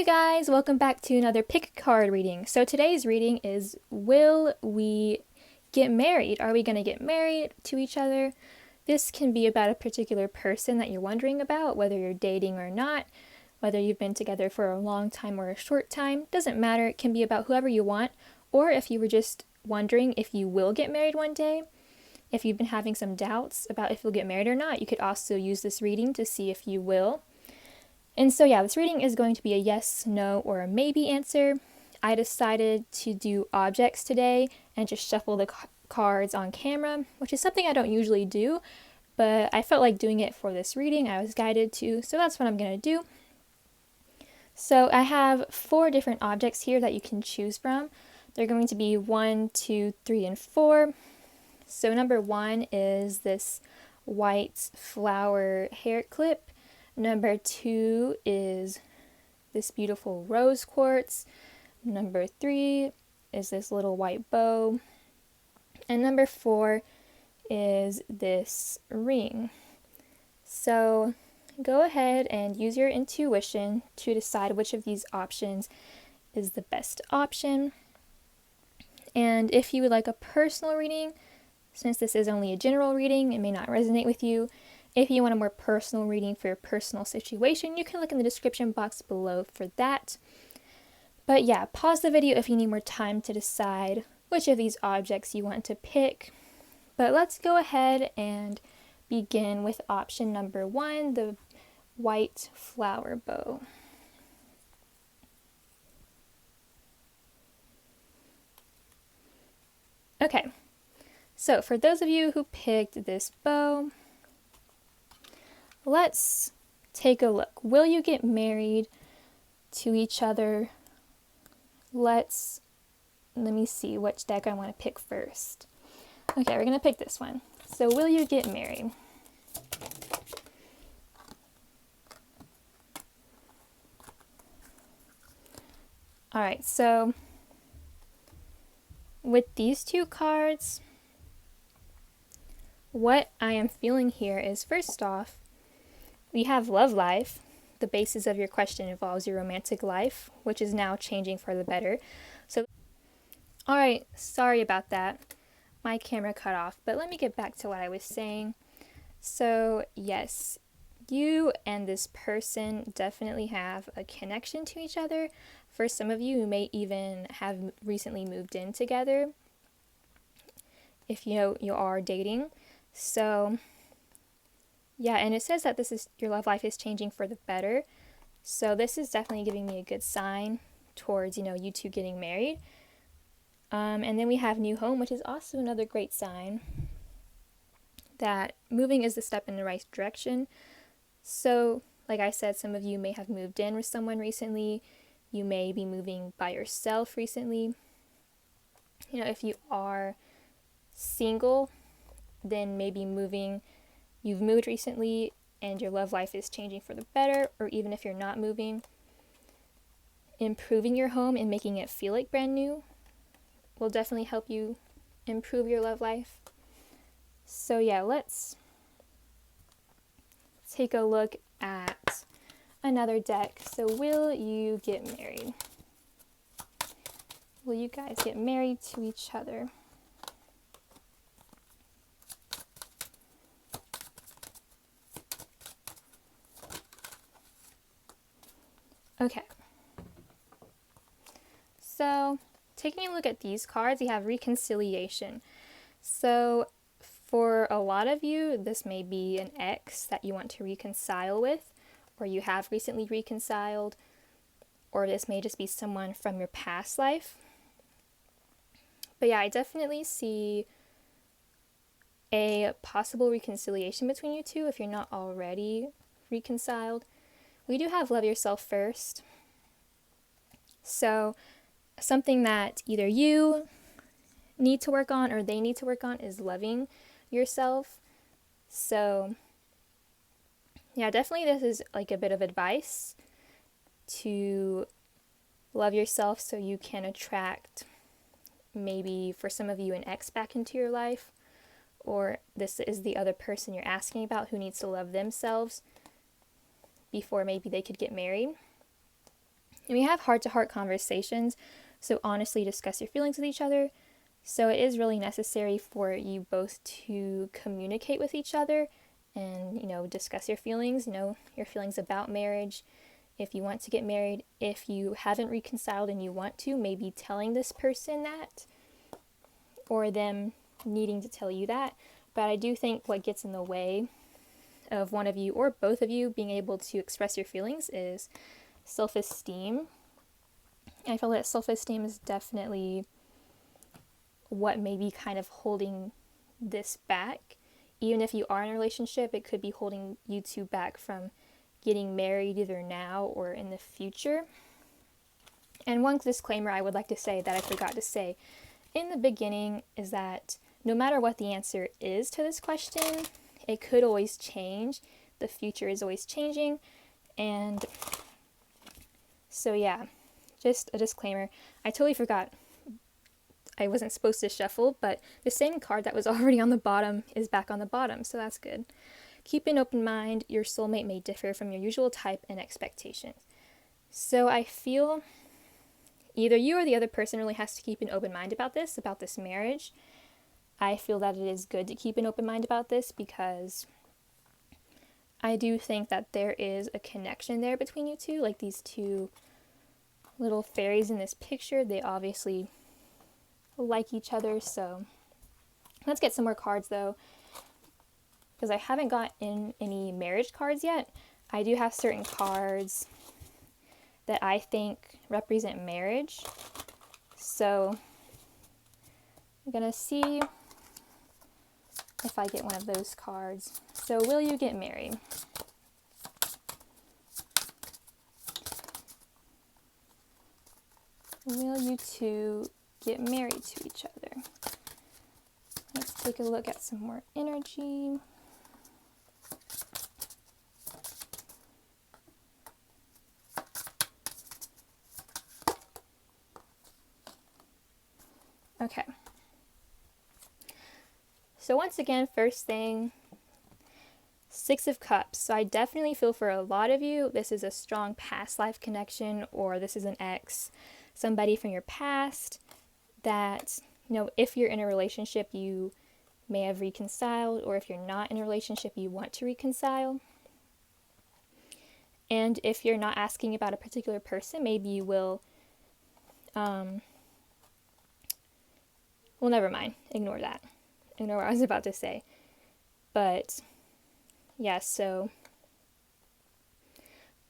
Hey guys, welcome back to another pick a card reading. So today's reading is, will we get married? Are we going to get married to each other? This can be about a particular person that you're wondering about, whether you're dating or not, whether you've been together for a long time or a short time. Doesn't matter, it can be about whoever you want, or if you were just wondering if you will get married one day. If you've been having some doubts about if you'll get married or not, you could also use this reading to see if you will. And so yeah, this reading is going to be a yes, no, or a maybe answer. I decided to do objects today and just shuffle the cards on camera, which is something I don't usually do, but I felt like doing it for this reading. I was guided to, so that's what I'm going to do. So I have 4 different objects here that you can choose from. They're going to be 1, 2, 3, and 4. So number 1 is this white flower hair clip. Number 2 is this beautiful rose quartz. Number 3 is this little white bow. And number 4 is this ring. So go ahead and use your intuition to decide which of these options is the best option. And if you would like a personal reading, since this is only a general reading, it may not resonate with you. If you want a more personal reading for your personal situation, you can look in the description box below for that. But yeah, pause the video if you need more time to decide which of these objects you want to pick. But let's go ahead and begin with option number 1, the white flower bow. Okay, so for those of you who picked this bow, let's take a look. Will you get married to each other? Let me see which deck I want to pick first. Okay, we're going to pick this one. So will you get married? Alright, so with these 2 cards, what I am feeling here is, first off, we have love life. The basis of your question involves your romantic life, which is now changing for the better. So, alright, sorry about that. My camera cut off, but let me get back to what I was saying. So, yes, you and this person definitely have a connection to each other. For some of you who may even have recently moved in together, if you know you are dating. So yeah, and it says that your love life is changing for the better. So this is definitely giving me a good sign towards, you 2 getting married. And then we have new home, which is also another great sign that moving is the step in the right direction. So, like I said, some of you may have moved in with someone recently. You may be moving by yourself recently. If you are single, then maybe you've moved recently and your love life is changing for the better, or even if you're not moving, improving your home and making it feel like brand new will definitely help you improve your love life. So yeah, let's take a look at another deck. So will you get married? Will you guys get married to each other? Okay. So, taking a look at these cards, you have reconciliation. So, for a lot of you, this may be an ex that you want to reconcile with, or you have recently reconciled, or this may just be someone from your past life. But yeah, I definitely see a possible reconciliation between you 2 if you're not already reconciled. We do have love yourself first. So something that either you need to work on or they need to work on is loving yourself. So yeah, definitely this is like a bit of advice to love yourself so you can attract, maybe for some of you, an ex back into your life, or this is the other person you're asking about who needs to love themselves before maybe they could get married. And we have heart-to-heart conversations, so honestly discuss your feelings with each other. So it is really necessary for you both to communicate with each other and, discuss your feelings, your feelings about marriage. If you want to get married, if you haven't reconciled and you want to, maybe telling this person that, or them needing to tell you that. But I do think what gets in the way of one of you or both of you being able to express your feelings is self-esteem. I feel that self-esteem is definitely what may be kind of holding this back. Even if you are in a relationship, it could be holding you two back from getting married either now or in the future. And one disclaimer I would like to say that I forgot to say in the beginning is that no matter what the answer is to this question, it could always change. The future is always changing. And so yeah, just a disclaimer. I totally forgot. I wasn't supposed to shuffle, but the same card that was already on the bottom is back on the bottom, so that's good. Keep an open mind. Your soulmate may differ from your usual type and expectations. So I feel either you or the other person really has to keep an open mind about this marriage. I feel that it is good to keep an open mind about this because I do think that there is a connection there between you two. Like these two little fairies in this picture, they obviously like each other. So let's get some more cards though, because I haven't got in any marriage cards yet. I do have certain cards that I think represent marriage. So I'm gonna see if I get one of those cards. So will you get married? Will you two get married to each other? Let's take a look at some more energy. Okay. So once again, first thing, Six of Cups. So I definitely feel for a lot of you, this is a strong past life connection, or this is an ex, somebody from your past that, if you're in a relationship, you may have reconciled, or if you're not in a relationship, you want to reconcile. And if you're not asking about a particular person, maybe you will, well, never mind. Ignore that. Ignore what I was about to say. But yeah, so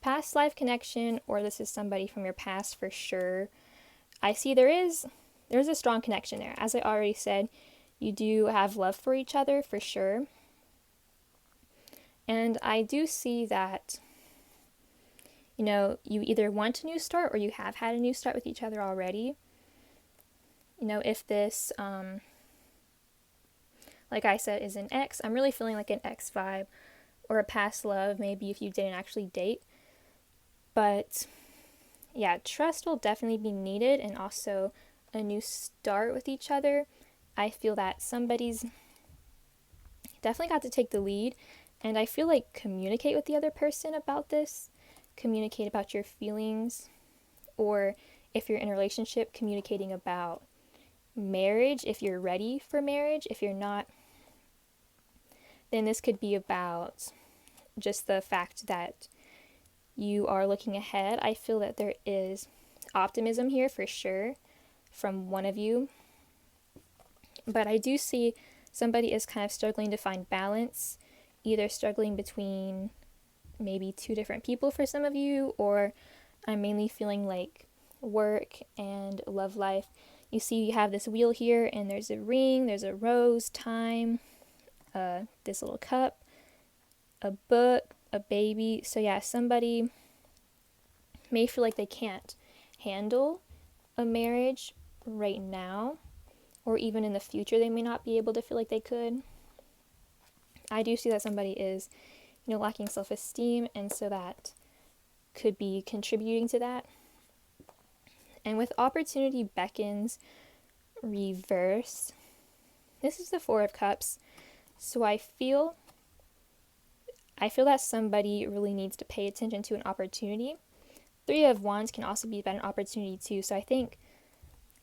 past life connection, or this is somebody from your past for sure. I see there's a strong connection there. As I already said, you do have love for each other for sure. And I do see that, you either want a new start or you have had a new start with each other already. If this, like I said, is an ex, I'm really feeling like an ex vibe, or a past love, maybe if you didn't actually date. But yeah, trust will definitely be needed, and also a new start with each other. I feel that somebody's definitely got to take the lead, and I feel like communicate with the other person about this. Communicate about your feelings, or if you're in a relationship, communicating about marriage, if you're ready for marriage. If you're not, then this could be about just the fact that you are looking ahead. I feel that there is optimism here for sure from one of you. But I do see somebody is kind of struggling to find balance, either struggling between maybe two different people for some of you, or I'm mainly feeling like work and love life. You see you have this wheel here, and there's a ring, there's a rose, time, this little cup, a book, a baby. So yeah, somebody may feel like they can't handle a marriage right now, or even in the future they may not be able to feel like they could. I do see that somebody is, lacking self-esteem, and so that could be contributing to that. And with opportunity beckons reverse, this is the Four of Cups. So I feel that somebody really needs to pay attention to an opportunity. Three of Wands can also be about an opportunity too. So I think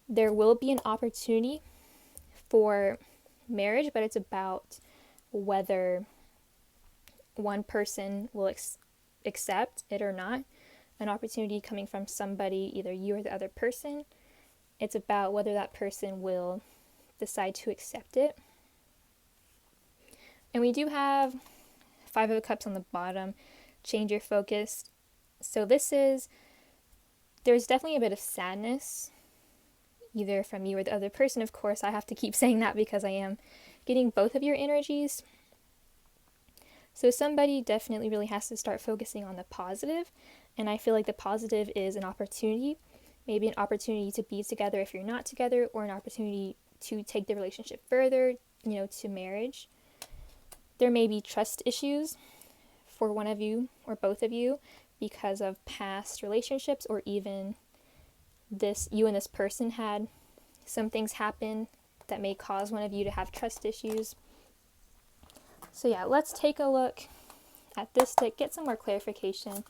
there will be an opportunity for marriage, but it's about whether one person will accept it or not. An opportunity coming from somebody, either you or the other person. It's about whether that person will decide to accept it. And we do have Five of Cups on the bottom. Change your focus. So there's definitely a bit of sadness, either from you or the other person. Of course, I have to keep saying that because I am getting both of your energies. So somebody definitely really has to start focusing on the positive, and I feel like the positive is an opportunity, maybe an opportunity to be together if you're not together, or an opportunity to take the relationship further, to marriage. There may be trust issues for one of you or both of you because of past relationships, or even you and this person had some things happen that may cause one of you to have trust issues. So yeah, let's take a look at this deck, get some more clarification.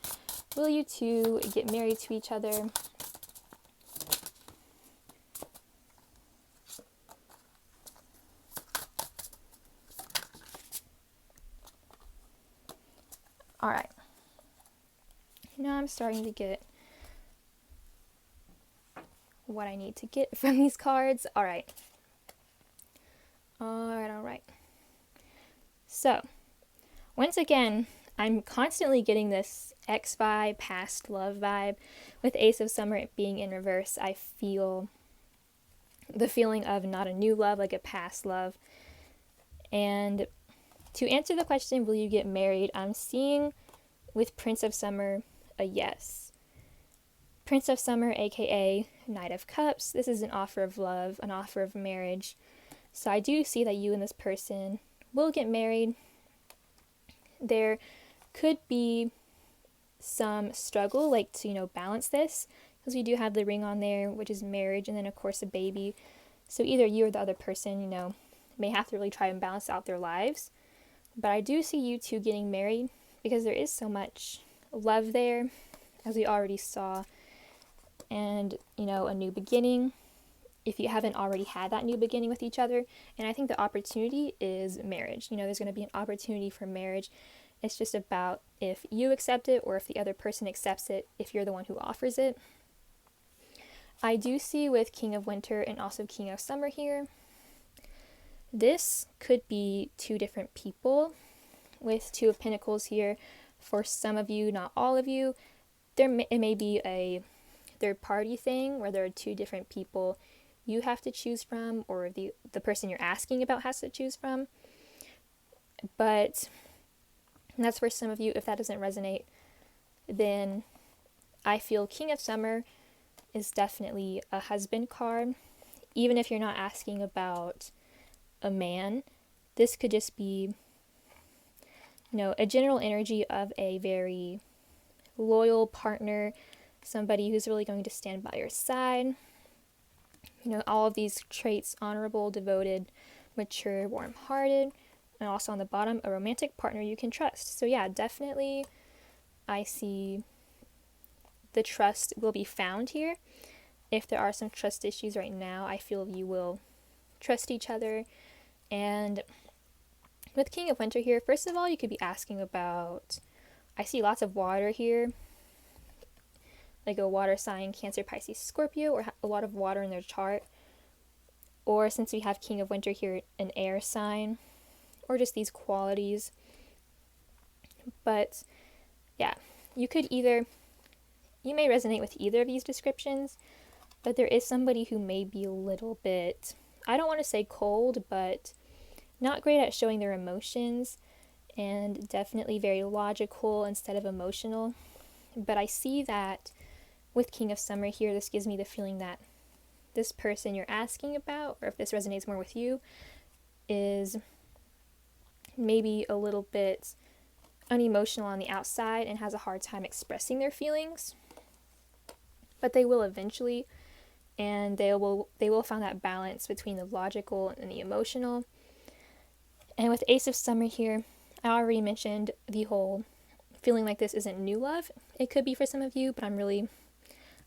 Will you two get married to each other? All right. Now I'm starting to get what I need to get from these cards. All right. So, once again, I'm constantly getting this ex vibe, past love vibe. With Ace of Summer being in reverse, I feel the feeling of not a new love, like a past love. And to answer the question, will you get married? I'm seeing with Prince of Summer a yes. Prince of Summer, aka Knight of Cups, this is an offer of love, an offer of marriage. So I do see that you and this person will get married. There could be some struggle, like to, balance this, because we do have the ring on there, which is marriage, and then of course a baby. So either you or the other person, may have to really try and balance out their lives. But I do see you two getting married because there is so much love there, as we already saw, and, a new beginning, if you haven't already had that new beginning with each other. And I think the opportunity is marriage. There's going to be an opportunity for marriage. It's just about if you accept it or if the other person accepts it, if you're the one who offers it. I do see with King of Winter and also King of Summer here, this could be two different people with Two of Pentacles here. For some of you, not all of you, it may be a third party thing where there are two different people you have to choose from, or the person you're asking about has to choose from. But that's for some of you. If that doesn't resonate, then I feel King of Summer is definitely a husband card. Even if you're not asking about a man, this could just be, a general energy of a very loyal partner, somebody who's really going to stand by your side. All of these traits: honorable, devoted, mature, warm-hearted, and also on the bottom, a romantic partner you can trust. So yeah, definitely I see the trust will be found here. If there are some trust issues right now, I feel you will trust each other. And with King of Winter here, first of all, you could be asking about, I see lots of water here, like a water sign, Cancer, Pisces, Scorpio, or a lot of water in their chart. Or since we have King of Winter here, an air sign, or just these qualities. But yeah, you may resonate with either of these descriptions, but there is somebody who may be a little bit, I don't want to say cold, but not great at showing their emotions, and definitely very logical instead of emotional. But I see that with King of Summer here, this gives me the feeling that this person you're asking about, or if this resonates more with you, is maybe a little bit unemotional on the outside and has a hard time expressing their feelings. But they will eventually, and they will find that balance between the logical and the emotional. And with Ace of Summer here, I already mentioned the whole feeling like this isn't new love. It could be for some of you, but I'm really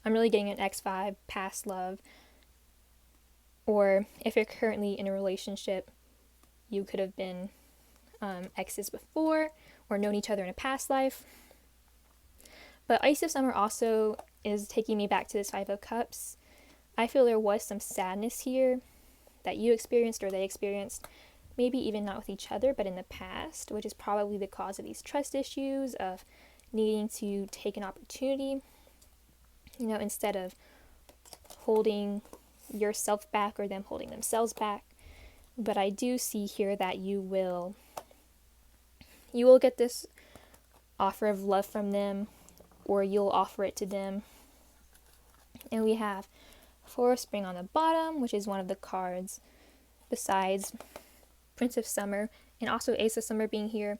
getting an ex vibe, past love. Or if you're currently in a relationship, you could have been exes before or known each other in a past life. But Ice of Summer also is taking me back to this Five of Cups. I feel there was some sadness here that you experienced or they experienced, maybe even not with each other, but in the past, which is probably the cause of these trust issues, of needing to take an opportunity, instead of holding yourself back or them holding themselves back. But I do see here that you will get this offer of love from them, or you'll offer it to them. And we have Four of Spring on the bottom, which is one of the cards besides Prince of Summer, and also Ace of Summer being here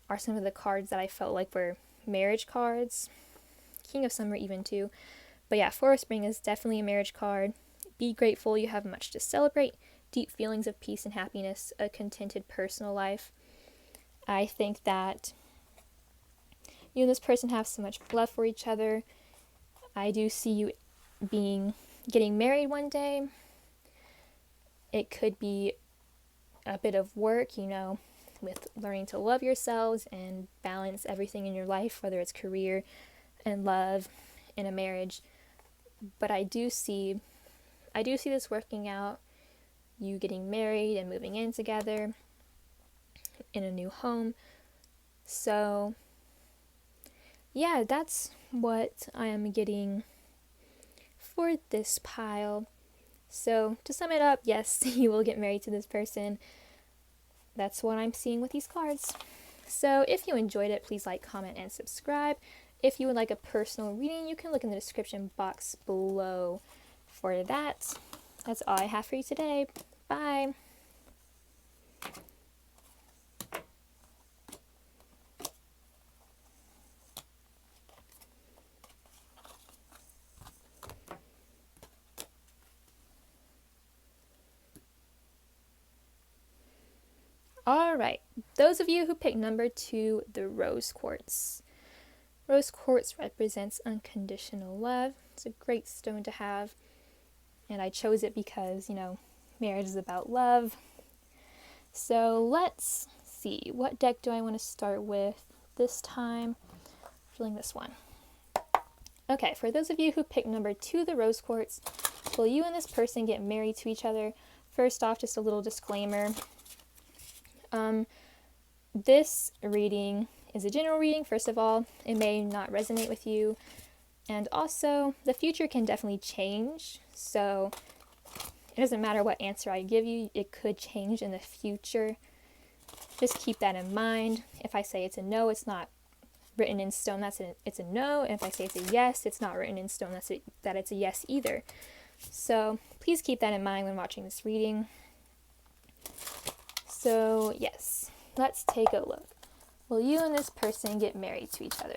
are some of the cards that I felt like were marriage cards. King of Summer even too. But yeah, Four of Spring is definitely a marriage card. Be grateful, you have much to celebrate, deep feelings of peace and happiness, a contented personal life. I think that you and this person have so much love for each other. I do see you getting married one day. It could be a bit of work, with learning to love yourselves and balance everything in your life, whether it's career and love in a marriage. But I do see this working out, you getting married and moving in together in a new home. So yeah, that's what I am getting for this pile. So to sum it up, yes, you will get married to this person. That's what I'm seeing with these cards. So if you enjoyed it, please like, comment, and subscribe. If you would like a personal reading, you can look in the description box below for that. That's all I have for you today. Bye. All right, those of you who picked number 2, the rose quartz. Rose quartz represents unconditional love. It's a great stone to have, and I chose it because, marriage is about love. So let's see, what deck do I want to start with this time? Feeling this one. Okay, for those of you who picked number 2, the rose quartz, will you and this person get married to each other? First off, just a little disclaimer. This reading is a general reading, first of all. It may not resonate with you. And also, the future can definitely change. So, it doesn't matter what answer I give you, it could change in the future. Just keep that in mind. If I say it's a no, it's not written in stone, it's a no. And if I say it's a yes, it's not written in stone, that it's a yes either. So, please keep that in mind when watching this reading. So, yes, let's take a look. Will you and this person get married to each other?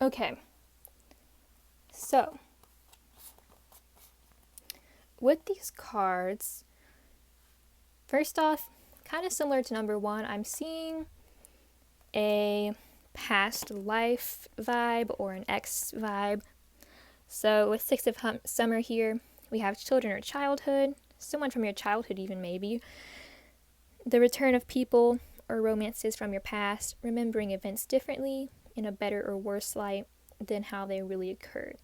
Okay, so with these cards, first off, kind of similar to number 1, I'm seeing a past life vibe or an ex vibe. So with Six of Summer here, we have children or childhood, someone from your childhood even maybe. The return of people or romances from your past, remembering events differently in a better or worse light than how they really occurred.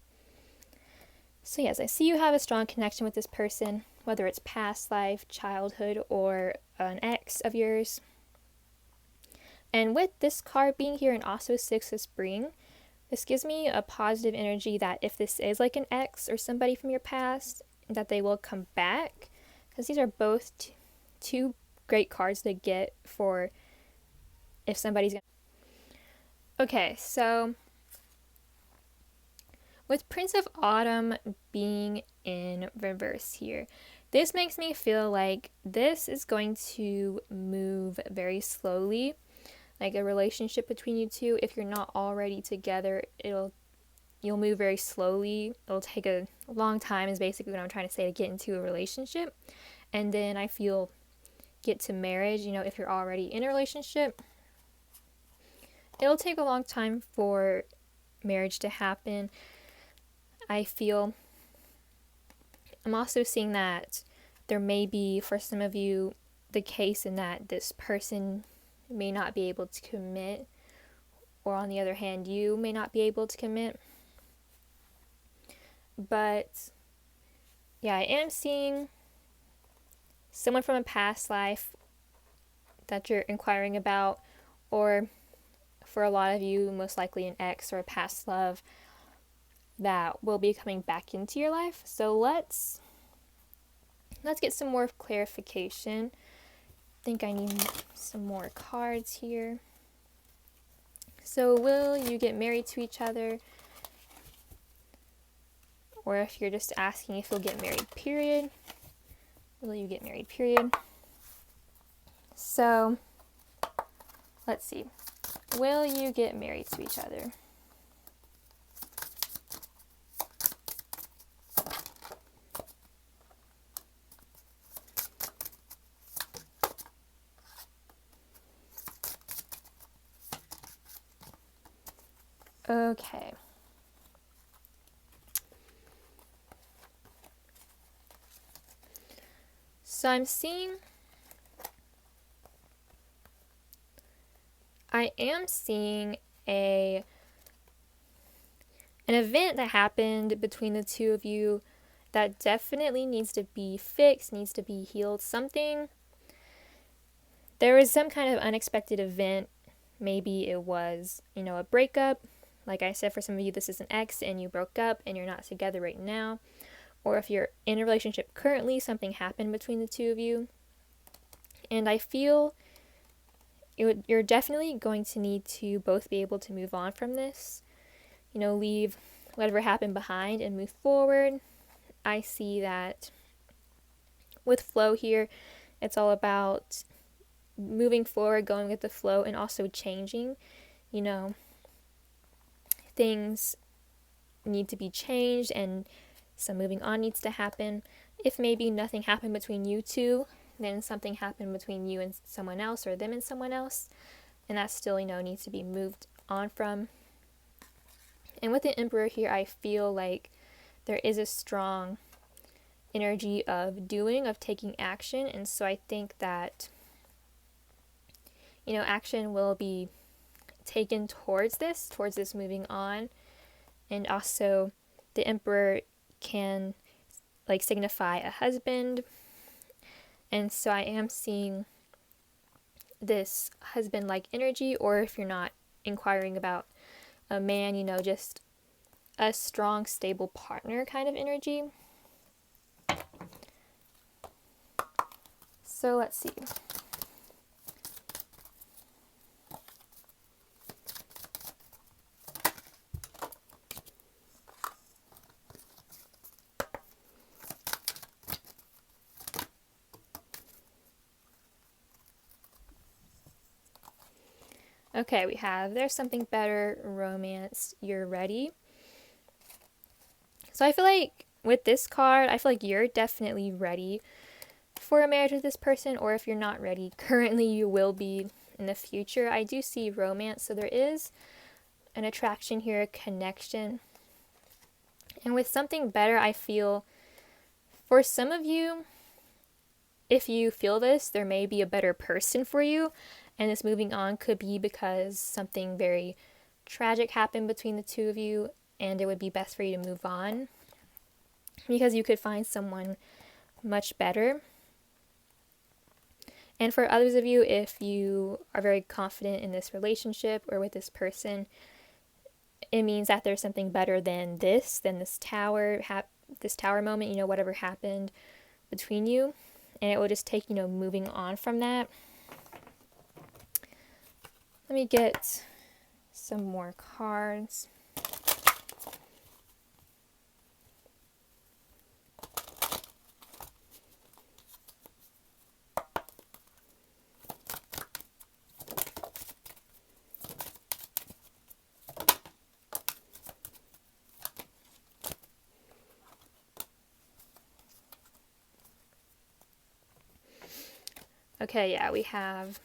So yes, I see you have a strong connection with this person, whether it's past life, childhood, or an ex of yours. And with this card being here and also Six of Spring, this gives me a positive energy that if this is like an ex or somebody from your past, that they will come back. Because these are both two great cards to get for if somebody's going to... Okay, so with Prince of Autumn being in reverse here, this makes me feel like this is going to move very slowly. Like a relationship between you two, if you're not already together, it'll you'll move very slowly. It'll take a long time is basically what I'm trying to say, to get into a relationship. And then I feel get to marriage, if you're already in a relationship, it'll take a long time for marriage to happen. I'm also seeing that there may be, for some of you, the case in that this person may not be able to commit, or on the other hand, you may not be able to commit. But yeah, I am seeing someone from a past life that you're inquiring about, or for a lot of you, most likely an ex or a past love that will be coming back into your life. So let's get some more clarification. I think I need some more cards here. So will you get married to each other? Or if you're just asking if you'll get married, period. Will you get married, period? So let's see. Will you get married to each other? Okay. So I am seeing an event that happened between the two of you that definitely needs to be fixed, needs to be healed. There was some kind of unexpected event. Maybe it was, a breakup. Like I said, for some of you, this is an ex and you broke up and you're not together right now. Or if you're in a relationship currently, something happened between the two of you. And I feel you're definitely going to need to both be able to move on from this. Leave whatever happened behind and move forward. I see that with flow here, it's all about moving forward, going with the flow, and also changing. Things need to be changed and some moving on needs to happen. If maybe nothing happened between you two, then something happened between you and someone else, or them and someone else, and that still, needs to be moved on from. And with the Emperor here, I feel like there is a strong energy of taking action, and so I think that, action will be taken towards this moving on. And also the Emperor can signify a husband, and so I am seeing this husband-like energy. Or if you're not inquiring about a man, just a strong, stable partner kind of energy. So let's see. Okay, we have there's something better, romance, you're ready. So I feel like with this card, I feel like you're definitely ready for a marriage with this person, or if you're not ready currently, you will be in the future. I do see romance, so there is an attraction here, a connection. And with something better, I feel for some of you, if you feel this, there may be a better person for you. And this moving on could be because something very tragic happened between the two of you, and it would be best for you to move on because you could find someone much better. And for others of you, if you are very confident in this relationship or with this person, it means that there's something better than this tower moment, whatever happened between you. And it will just take, moving on from that. Let me get some more cards. Okay, yeah, we have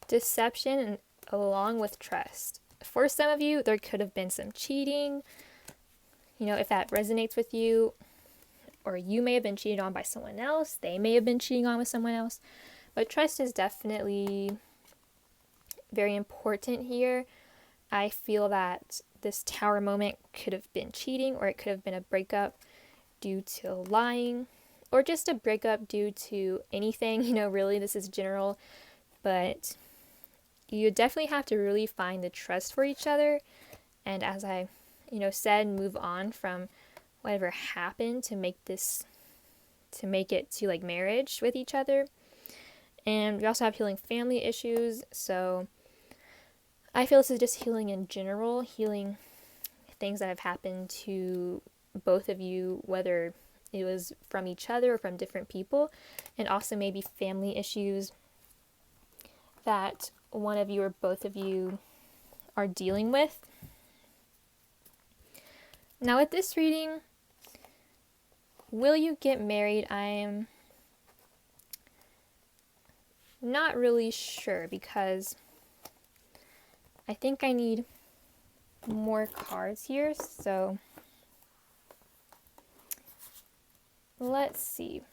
deception along with trust. For some of you, there could have been some cheating. If that resonates with you, or you may have been cheated on by someone else, they may have been cheating on with someone else. But trust is definitely very important here. I feel that this tower moment could have been cheating, or it could have been a breakup due to lying, or just a breakup due to anything. Really, this is general, but you definitely have to really find the trust for each other. And as I, said, move on from whatever happened to make it to like marriage with each other. And we also have healing family issues. So I feel this is just healing in general, healing things that have happened to both of you, whether it was from each other or from different people, and also maybe family issues that one of you or both of you are dealing with. Now with this reading, will you get married? I'm not really sure, because I think I need more cards here, so let's see.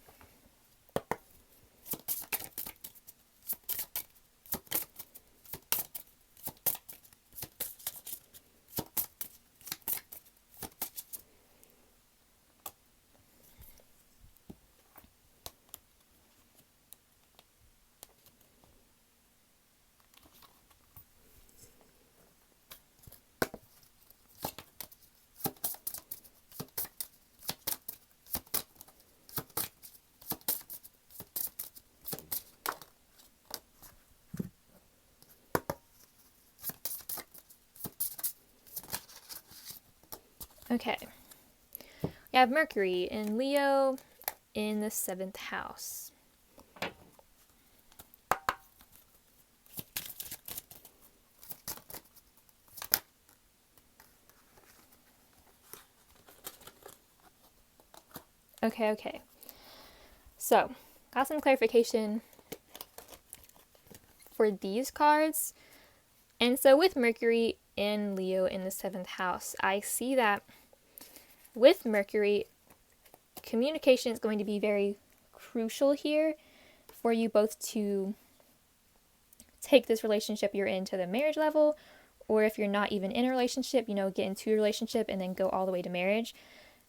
Okay, we have Mercury in Leo in the 7th house. Okay. So, got some clarification for these cards. And so with Mercury in Leo in the 7th house, I see that with Mercury, communication is going to be very crucial here for you both to take this relationship you're in to the marriage level, or if you're not even in a relationship, get into a relationship and then go all the way to marriage.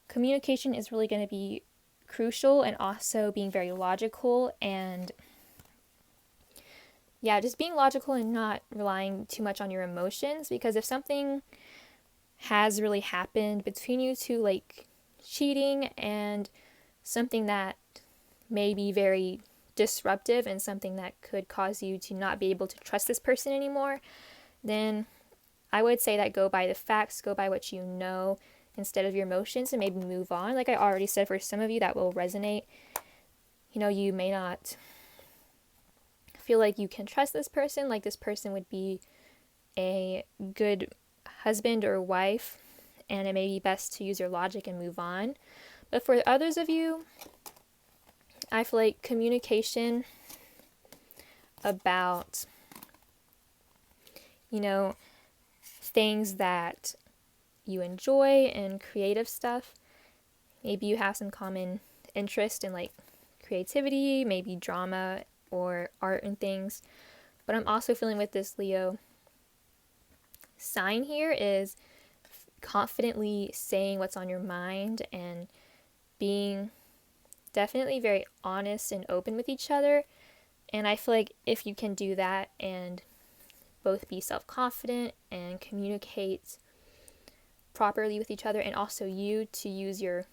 Communication is really going to be crucial, and also being very logical, and just being logical and not relying too much on your emotions, because if something has really happened between you two, like cheating and something that may be very disruptive and something that could cause you to not be able to trust this person anymore, then I would say that go by the facts, go by what you know instead of your emotions, and maybe move on. Like I already said, for some of you that will resonate. You may not feel like you can trust this person, like this person would be a good husband or wife, and it may be best to use your logic and move on. But for others of you, I feel like communication about, things that you enjoy and creative stuff. Maybe you have some common interest in like creativity, maybe drama or art and things. But I'm also feeling with this Leo sign here is confidently saying what's on your mind and being definitely very honest and open with each other. And I feel like if you can do that and both be self-confident and communicate properly with each other, and also you to use your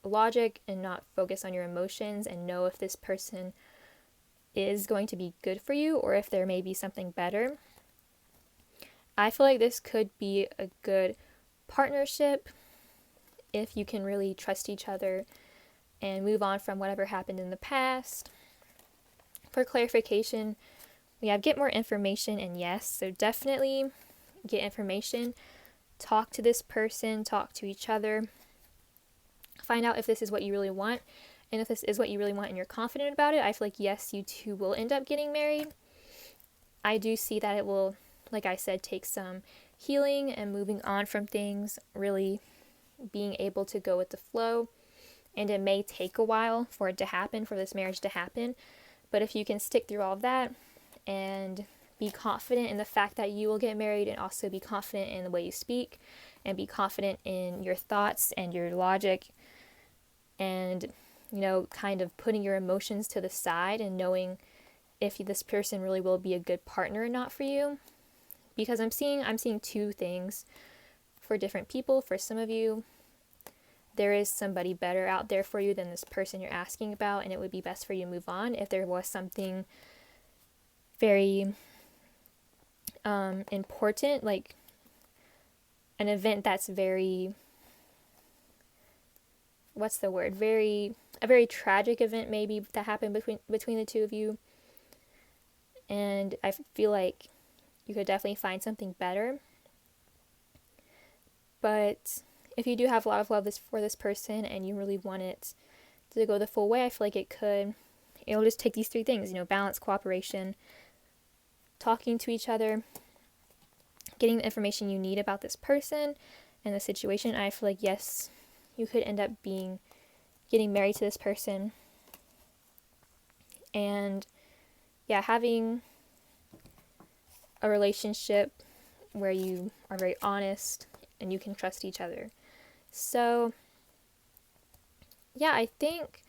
logic and not focus on your emotions, and know if this person is going to be good for you or if there may be something better, I feel like this could be a good partnership if you can really trust each other and move on from whatever happened in the past. For clarification, we have get more information and yes, so definitely get information. Talk to this person, talk to each other. Find out if this is what you really want. And if this is what you really want and you're confident about it, I feel like yes, you two will end up getting married. I do see that it will, like I said, take some healing and moving on from things, really being able to go with the flow. And it may take a while for it to happen, for this marriage to happen. But if you can stick through all of that and be confident in the fact that you will get married, and also be confident in the way you speak, and be confident in your thoughts and your logic, and, you know, kind of putting your emotions to the side and knowing if this person really will be a good partner or not for you. Because I'm seeing two things for different people. For some of you, there is somebody better out there for you than this person you're asking about, and it would be best for you to move on. If there was something very important, like an event that's very, a very tragic event maybe that happened between the two of you, and I feel like you could definitely find something better. But if you do have a lot of love for this person and you really want it to go the full way, I feel like it'll just take these three things, you know, balance, cooperation, talking to each other, getting the information you need about this person and the situation. I feel like yes, you could end up getting married to this person. And yeah, having a relationship where you are very honest and you can trust each other. So yeah, I think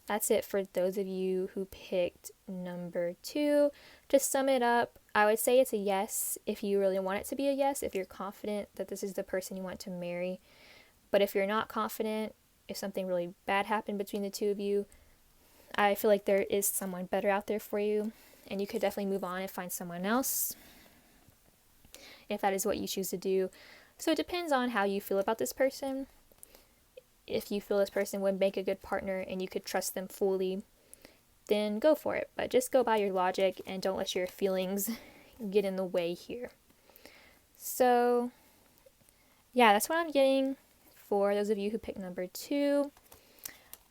that's it for those of you who picked number 2. To sum it up, I would say it's a yes if you really want it to be a yes, if you're confident that this is the person you want to marry. But if you're not confident, if something really bad happened between the two of you, I feel like there is someone better out there for you, and you could definitely move on and find someone else if that is what you choose to do. So it depends on how you feel about this person. If you feel this person would make a good partner and you could trust them fully, then go for it. But just go by your logic and don't let your feelings get in the way here. So yeah, that's what I'm getting for those of you who picked number 2.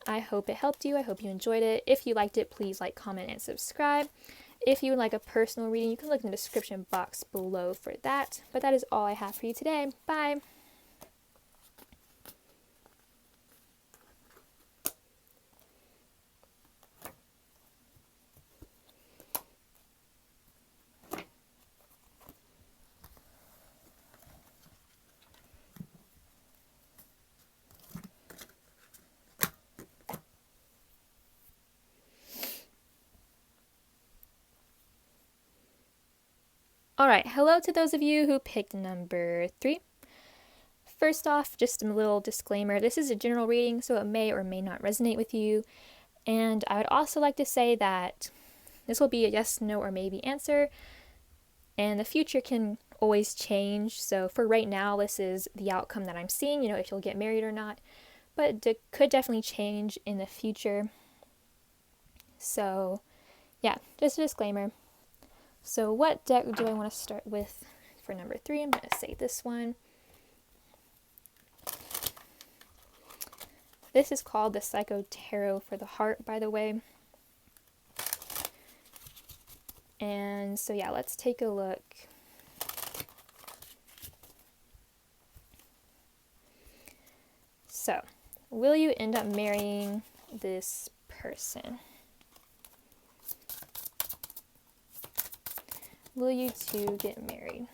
I hope it helped you. I hope you enjoyed it. If you liked it, please like, comment, and subscribe. If you would like a personal reading, you can look in the description box below for that. But that is all I have for you today. Bye! Alright, hello to those of you who picked number 3. First off, just a little disclaimer, this is a general reading, so it may or may not resonate with you. And I would also like to say that this will be a yes, no, or maybe answer, and the future can always change. So for right now, this is the outcome that I'm seeing, you know, if you'll get married or not. But it could definitely change in the future. So yeah, just a disclaimer. So what deck do I want to start with for number 3? I'm going to say this one. This is called the Psycho Tarot for the Heart, by the way. And so yeah, let's take a look. So, will you end up marrying this person? Will you two get married?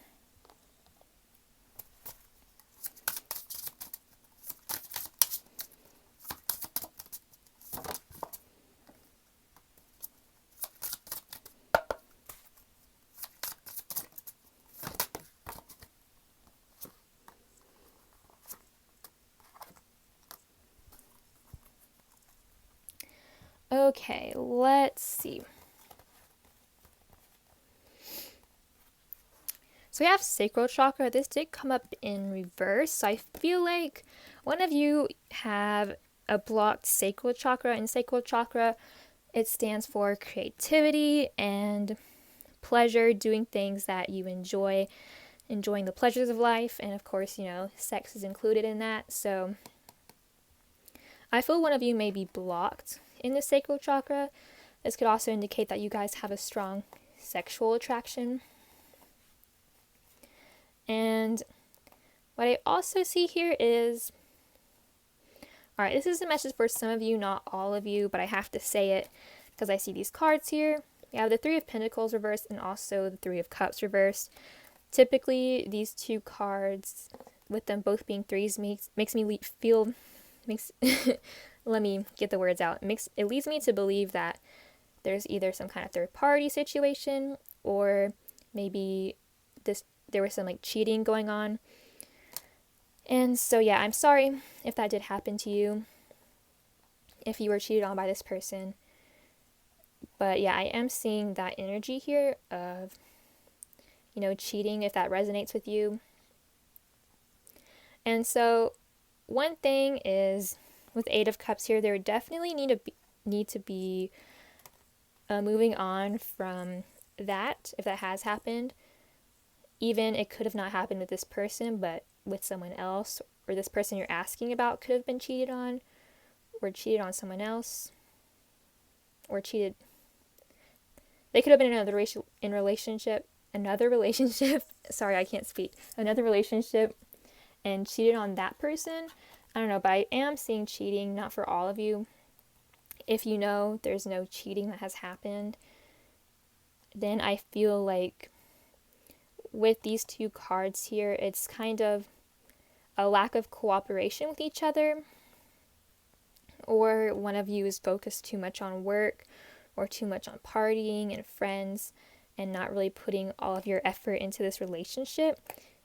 Okay, let's see. So we have sacral chakra. This did come up in reverse. So I feel like one of you have a blocked sacral chakra. And sacral chakra, it stands for creativity and pleasure, doing things that you enjoy, enjoying the pleasures of life. And of course, you know, sex is included in that. So I feel one of you may be blocked in the sacral chakra. This could also indicate that you guys have a strong sexual attraction. And what I also see here is, all right, this is a message for some of you, not all of you, but I have to say it because I see these cards here. We have the Three of Pentacles reversed and also the Three of Cups reversed. Typically, these two cards, with them both being threes, makes me feel, let me get the words out. It leads me to believe that there's either some kind of third party situation, or maybe there was some like cheating going on. And so yeah, I'm sorry if that did happen to you, if you were cheated on by this person. But yeah, I am seeing that energy here of, cheating, if that resonates with you. And so one thing is, with Eight of Cups here, there would definitely need to be moving on from that, if that has happened. Even it could have not happened with this person, but with someone else, or this person you're asking about could have been cheated on, or cheated on someone else, or cheated. They could have been in another relationship. Sorry, I can't speak. Another relationship, and cheated on that person. I don't know, but I am seeing cheating, not for all of you. If you know there's no cheating that has happened, then I feel like with these two cards here, it's kind of a lack of cooperation with each other, or one of you is focused too much on work or too much on partying and friends and not really putting all of your effort into this relationship.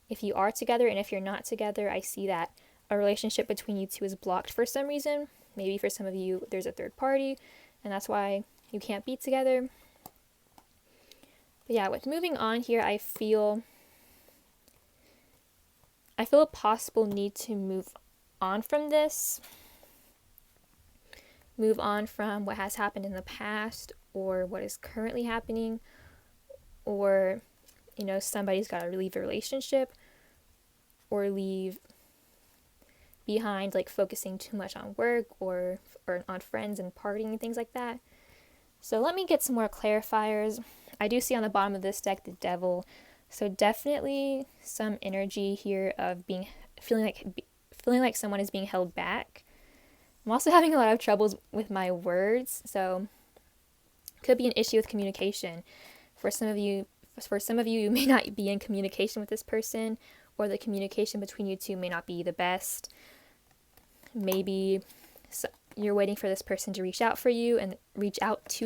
If you are together, and if you're not together, I see that a relationship between you two is blocked for some reason. Maybe for some of you there's a third party and that's why you can't be together. But yeah, with moving on here, I feel a possible need to move on from this. Move on from what has happened in the past, or what is currently happening, or, somebody's got to leave a relationship, or leave behind, like, focusing too much on work or on friends and partying and things like that. So let me get some more clarifiers. I do see on the bottom of this deck the Devil. So definitely some energy here of feeling like someone is being held back. I'm also having a lot of troubles with my words, so could be an issue with communication. For some of you, you may not be in communication with this person, or the communication between you two may not be the best. Maybe you're waiting for this person to reach out to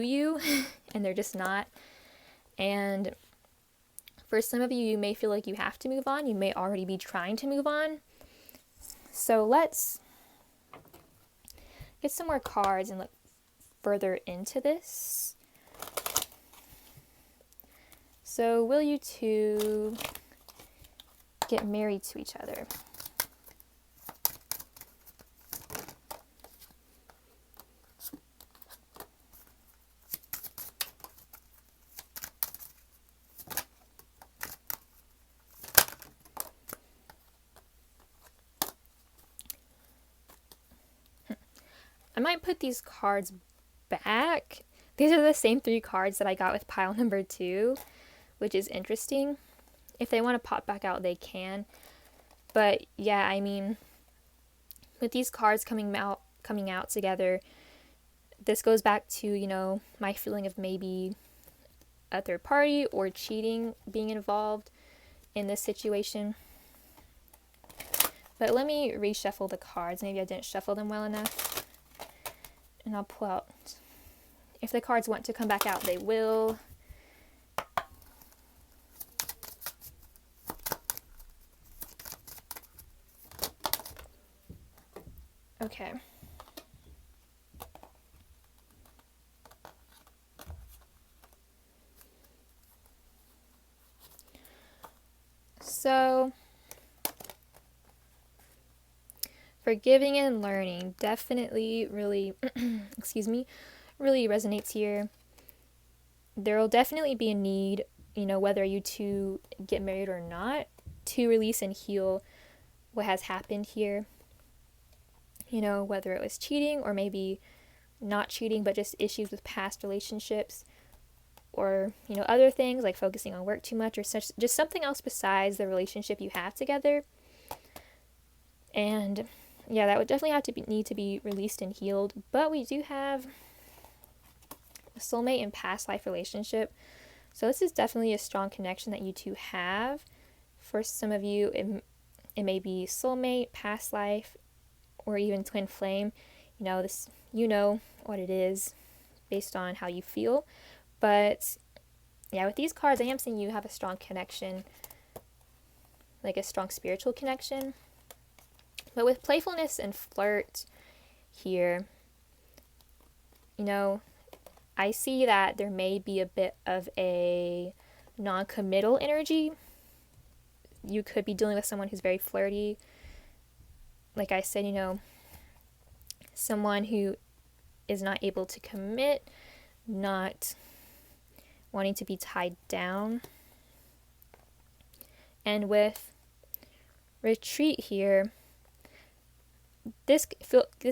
you, and they're just not. And for some of you, you may feel like you have to move on. You may already be trying to move on. So let's get some more cards and look further into this. So will you two get married to each other? I might put these cards back. These are the same 3 cards that I got with pile number 2, which is interesting. If they want to pop back out, they can. But yeah, I mean, with these cards coming out together, this goes back to, my feeling of maybe a third party or cheating being involved in this situation. But let me reshuffle the cards. Maybe I didn't shuffle them well enough. And I'll pull out. If the cards want to come back out, they will. Okay. So, forgiving and learning definitely really, really resonates here. There will definitely be a need, whether you two get married or not, to release and heal what has happened here. whether it was cheating or maybe not cheating, but just issues with past relationships, or other things like focusing on work too much, or just something else besides the relationship you have together. And yeah, that would definitely need to be released and healed. But we do have a soulmate and past life relationship, so this is definitely a strong connection that you two have. For some of you, it may be soulmate, past life, or even twin flame. This, what it is based on how you feel. But yeah, with these cards, I am seeing you have a strong connection, like a strong spiritual connection. But with playfulness and flirt here, I see that there may be a bit of a non-committal energy. You could be dealing with someone who's very flirty. Like I said, someone who is not able to commit, not wanting to be tied down. And with retreat here, this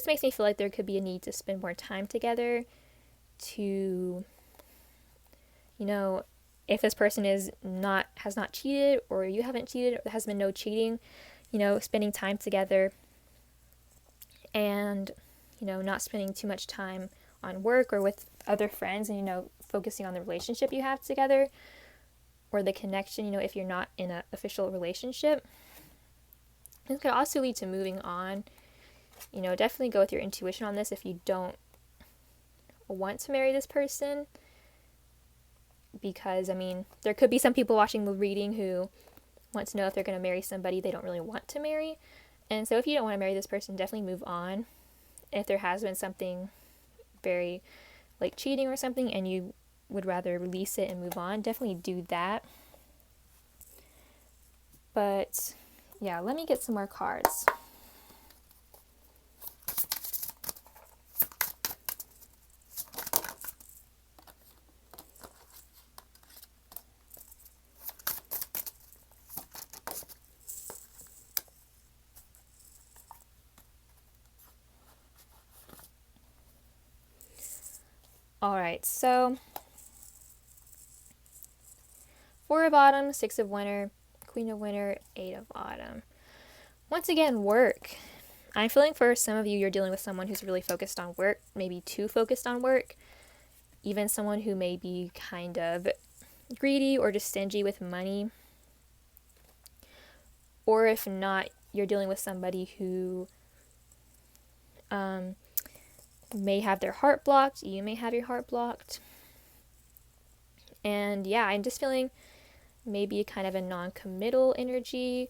makes me feel like there could be a need to spend more time together, to if this person has not cheated, or you haven't cheated, or there has been no cheating, spending time together, and not spending too much time on work or with other friends, and focusing on the relationship you have together, or the connection, if you're not in an official relationship. It could also lead to moving on. Definitely go with your intuition on this if you don't want to marry this person, because there could be some people watching the reading who want to know if they're going to marry somebody they don't really want to marry. And so if you don't want to marry this person, definitely move on. If there has been something very like cheating or something and you would rather release it and move on, definitely do that. But yeah, let me get some more cards. Alright, so Four of Autumn, Six of Winter, Queen of Winter, Eight of Autumn. Once again, work. I'm feeling for some of you, you're dealing with someone who's really focused on work, maybe too focused on work. Even someone who may be kind of greedy or just stingy with money. Or if not, you're dealing with somebody who may have their heart blocked. You may have your heart blocked. And yeah, I'm just feeling maybe kind of a non-committal energy,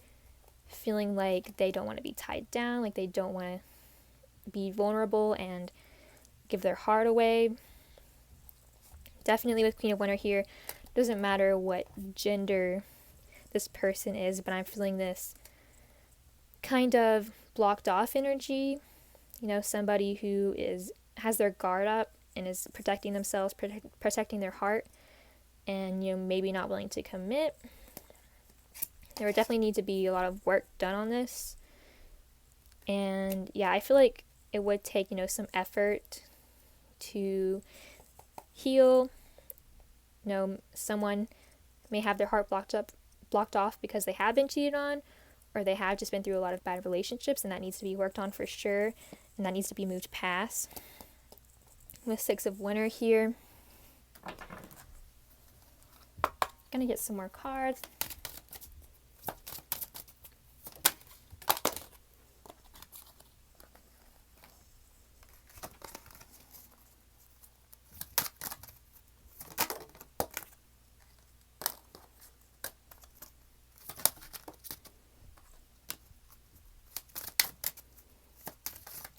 feeling like they don't want to be tied down, like they don't want to be vulnerable and give their heart away. Definitely with Queen of Winter here, doesn't matter what gender this person is, but I'm feeling this kind of blocked off energy. Somebody who has their guard up and is protecting themselves, protecting their heart, and maybe not willing to commit. There would definitely need to be a lot of work done on this. And yeah, I feel like it would take some effort to heal. Someone may have their heart blocked off because they have been cheated on, or they have just been through a lot of bad relationships, and that needs to be worked on for sure, and that needs to be moved past. With Six of Winter here, gonna get some more cards.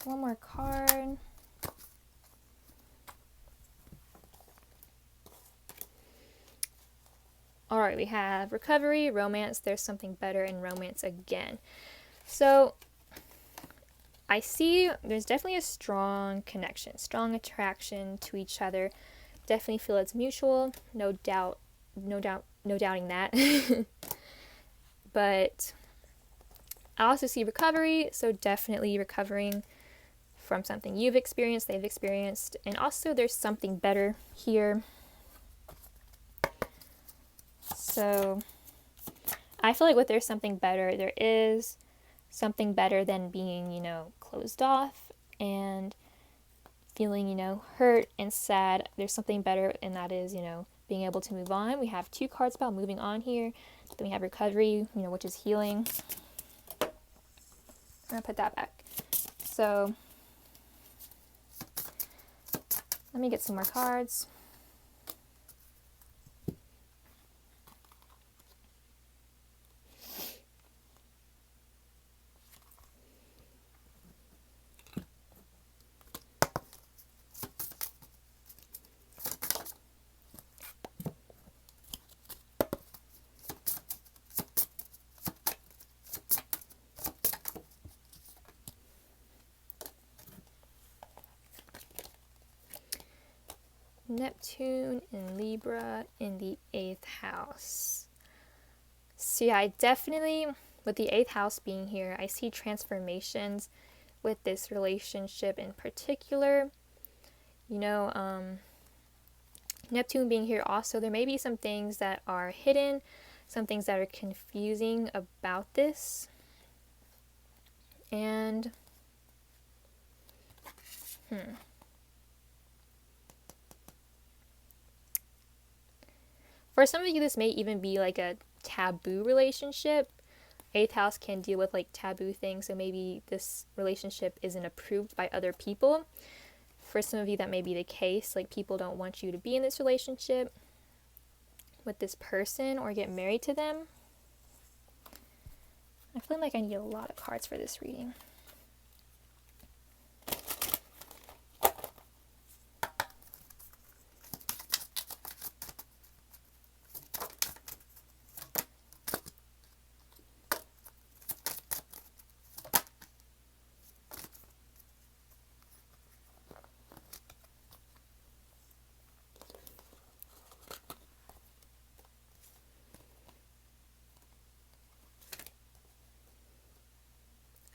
One more card. Alright, we have recovery, romance, there's something better in romance again. So, I see there's definitely a strong connection, strong attraction to each other. Definitely feel it's mutual, no doubting that. But I also see recovery, so definitely recovering from something you've experienced, they've experienced, and also there's something better here. So I feel like with there's something better, there is something better than being, you know, closed off and feeling, you know, hurt and sad. There's something better, and that is, you know, being able to move on. We have 2 cards about moving on here. Then we have recovery, you know, which is healing. I'm gonna put that back. So let me get some more cards. Neptune in Libra in the 8th house. So yeah, I definitely, with the 8th house being here, I see transformations with this relationship in particular. You know, Neptune being here also, there may be some things that are hidden, some things that are confusing about this. And, for some of you, this may even be like a taboo relationship. 8th house can deal with like taboo things, so maybe this relationship isn't approved by other people. For some of you, that may be the case. Like, people don't want you to be in this relationship with this person or get married to them. I feel like I need a lot of cards for this reading.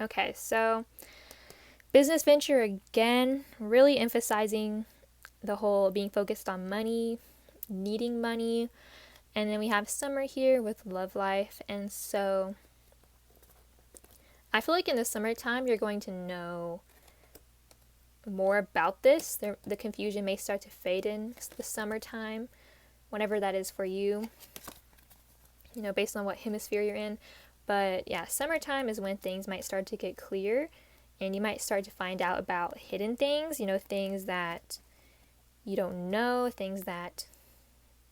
Okay, so business venture again, really emphasizing the whole being focused on money, needing money. And then we have summer here with love life. And so I feel like in the summertime, you're going to know more about this. The confusion may start to fade in the summertime, whenever that is for you, you know, based on what hemisphere you're in. But yeah, summertime is when things might start to get clear, and you might start to find out about hidden things, you know, things that you don't know, things that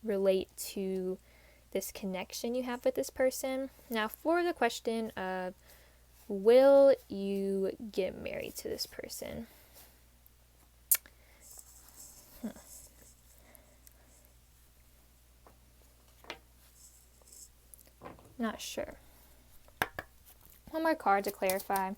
relate to this connection you have with this person. Now, for the question of, will you get married to this person? Not sure. One more card to clarify.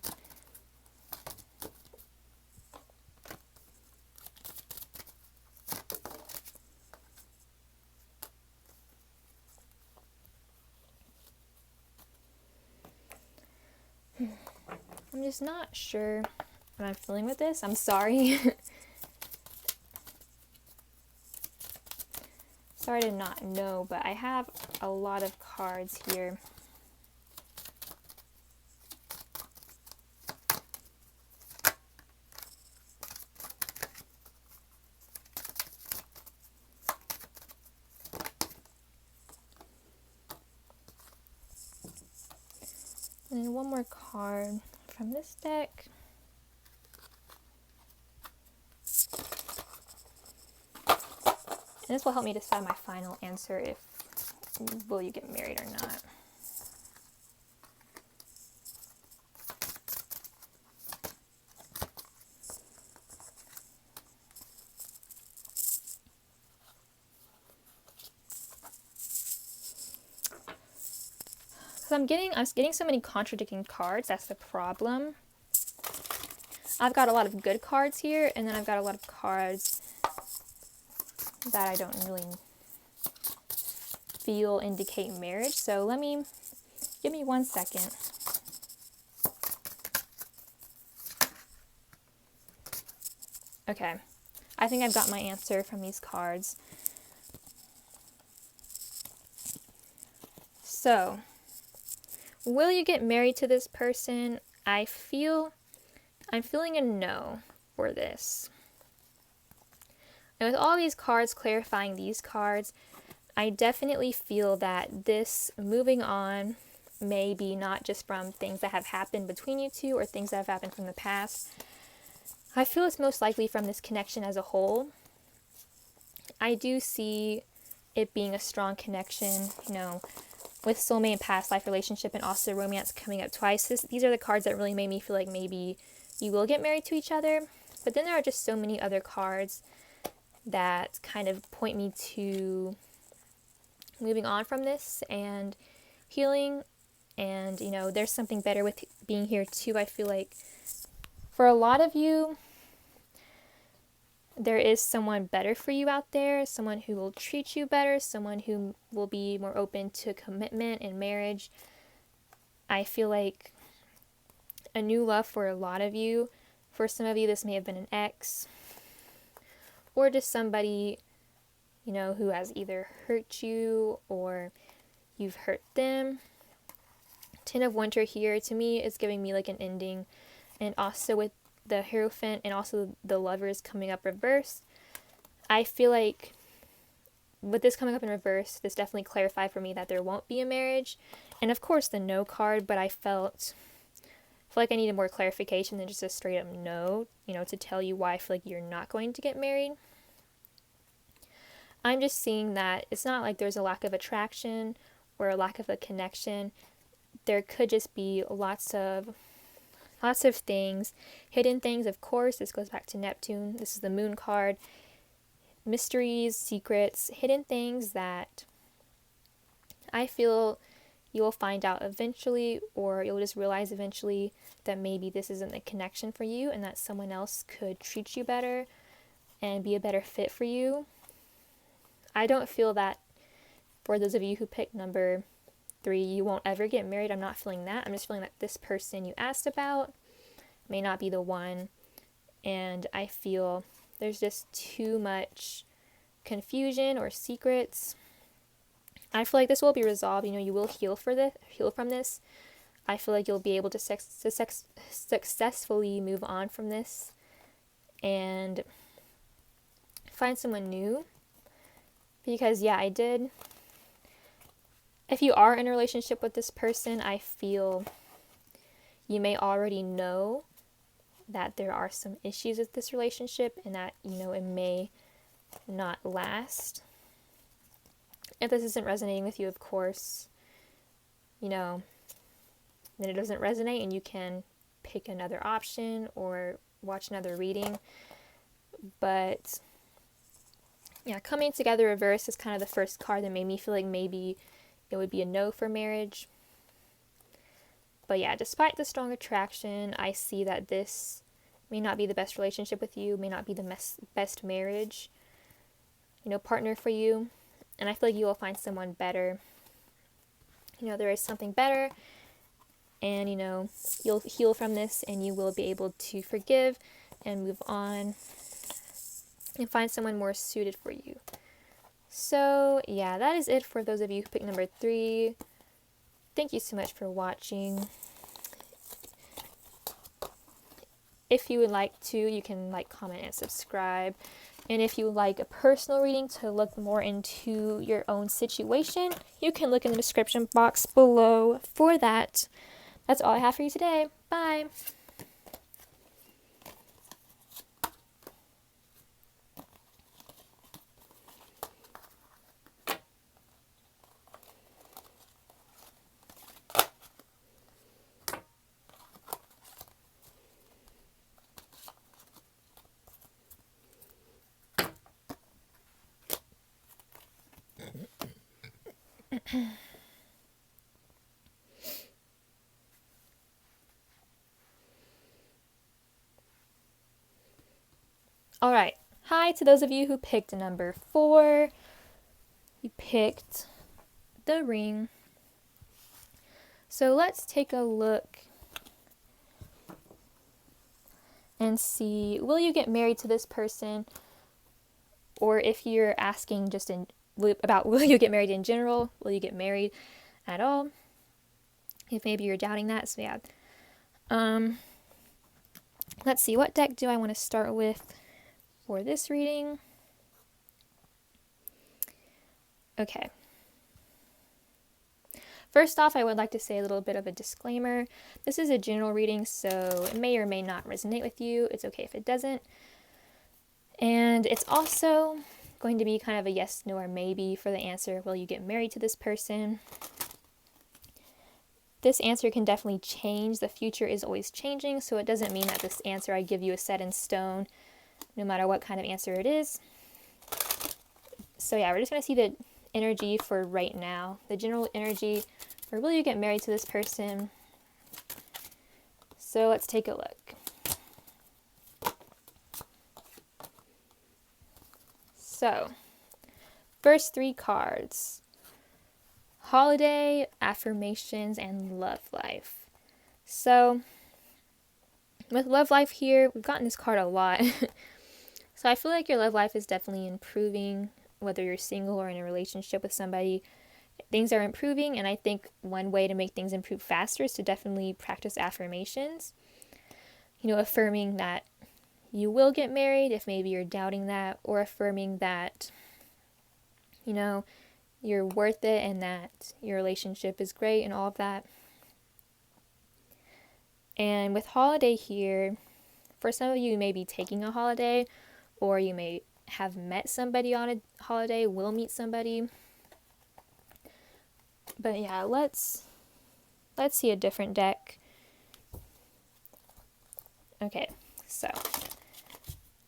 I'm just not sure what I'm feeling with this. I'm sorry. Sorry to not know, but I have a lot of cards here. And then one more card from this deck. And this will help me decide my final answer, if will you get married or not. So I'm getting so many contradicting cards. That's the problem. I've got a lot of good cards here, and then I've got a lot of cards that I don't really feel indicate marriage. So give me 1 second. Okay, I think I've got my answer from these cards. So, will you get married to this person? I'm feeling a no for this. And with all these cards clarifying these cards, I definitely feel that this moving on may be not just from things that have happened between you two or things that have happened from the past. I feel it's most likely from this connection as a whole. I do see it being a strong connection, with soulmate and past life relationship and also romance coming up twice. These are the cards that really made me feel like maybe you will get married to each other. But then there are just so many other cards that kind of point me to moving on from this and healing. And, there's something better with being here too. I feel like for a lot of you, there is someone better for you out there, someone who will treat you better, someone who will be more open to commitment and marriage. I feel like a new love for a lot of you. For some of you, this may have been an ex or just somebody, who has either hurt you or you've hurt them. Ten of Winter here, to me, is giving me like an ending. And also with the Hierophant and also the Lovers coming up reversed, I feel like with this coming up in reverse, this definitely clarified for me that there won't be a marriage. And of course the no card, but I feel like I needed more clarification than just a straight up no, to tell you why I feel like you're not going to get married. I'm just seeing that it's not like there's a lack of attraction or a lack of a connection. There could just be lots of things, hidden things, of course. This goes back to Neptune. This is the Moon card. Mysteries, secrets, hidden things that I feel you will find out eventually, or you'll just realize eventually that maybe this isn't the connection for you and that someone else could treat you better and be a better fit for you. I don't feel that for those of you who picked number 3, you won't ever get married. I'm not feeling that. I'm just feeling that this person you asked about may not be the one. And I feel there's just too much confusion or secrets. I feel like this will be resolved. You will heal from this. I feel like you'll be able to successfully move on from this and find someone new. Because, yeah, I did. If you are in a relationship with this person, I feel you may already know that there are some issues with this relationship and that, it may not last. If this isn't resonating with you, of course, then it doesn't resonate and you can pick another option or watch another reading. But yeah, coming together reverse is kind of the first card that made me feel like maybe it would be a no for marriage. But yeah, despite the strong attraction, I see that this may not be the best relationship with you, may not be the best marriage, partner for you. And I feel like you will find someone better. There is something better. And, you'll heal from this and you will be able to forgive and move on and find someone more suited for you. So, yeah, that is it for those of you who picked number 3. Thank you so much for watching. If you would like to, you can like, comment, and subscribe. And if you would like a personal reading to look more into your own situation, you can look in the description box below for that. That's all I have for you today. Bye! Alright, hi to those of you who picked number 4. You picked the Ring. So let's take a look and see, will you get married to this person? Or if you're asking just about will you get married in general, will you get married at all? If maybe you're doubting that, so yeah. Let's see, what deck do I want to start with for this reading? Okay. First off, I would like to say a little bit of a disclaimer. This is a general reading, so it may or may not resonate with you. It's okay if it doesn't. And it's also going to be kind of a yes, no, or maybe for the answer, will you get married to this person? This answer can definitely change. The future is always changing, so it doesn't mean that this answer I give you is set in stone, no matter what kind of answer it is. So yeah, we're just going to see the energy for right now. The general energy for will you get married to this person? So let's take a look. So, first 3 cards. Holiday, affirmations, and love life. So, with love life here, we've gotten this card a lot. So I feel like your love life is definitely improving, whether you're single or in a relationship with somebody. Things are improving, and I think one way to make things improve faster is to definitely practice affirmations. Affirming that you will get married if maybe you're doubting that, or affirming that, you're worth it and that your relationship is great and all of that. And with holiday here, for some of you, you may be taking a holiday, or you may have met somebody on a holiday, will meet somebody. But yeah, let's see a different deck. Okay, so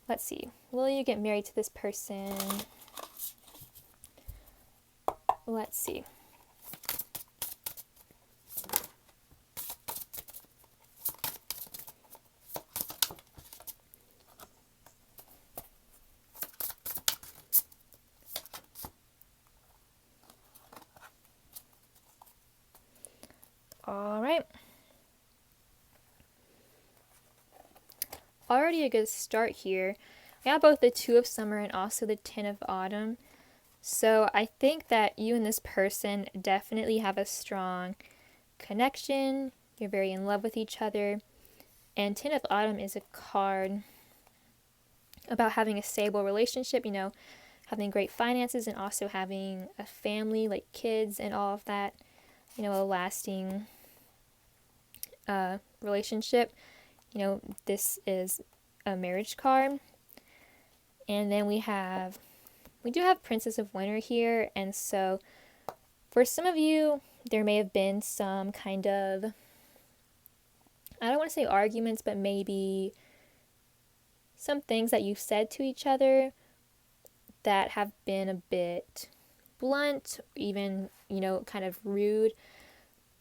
let's see. Will you get married to this person? Let's see. All right. Already a good start here. We have both the 2 of summer and also the 10 of autumn. So I think that you and this person definitely have a strong connection. You're very in love with each other. And 10 of autumn is a card about having a stable relationship, having great finances and also having a family, like kids and all of that, a lasting relationship. This is a marriage card. And then we do have Princess of Winter here, and so for some of you, there may have been some kind of, I don't want to say arguments, but maybe some things that you've said to each other that have been a bit blunt, even, kind of rude.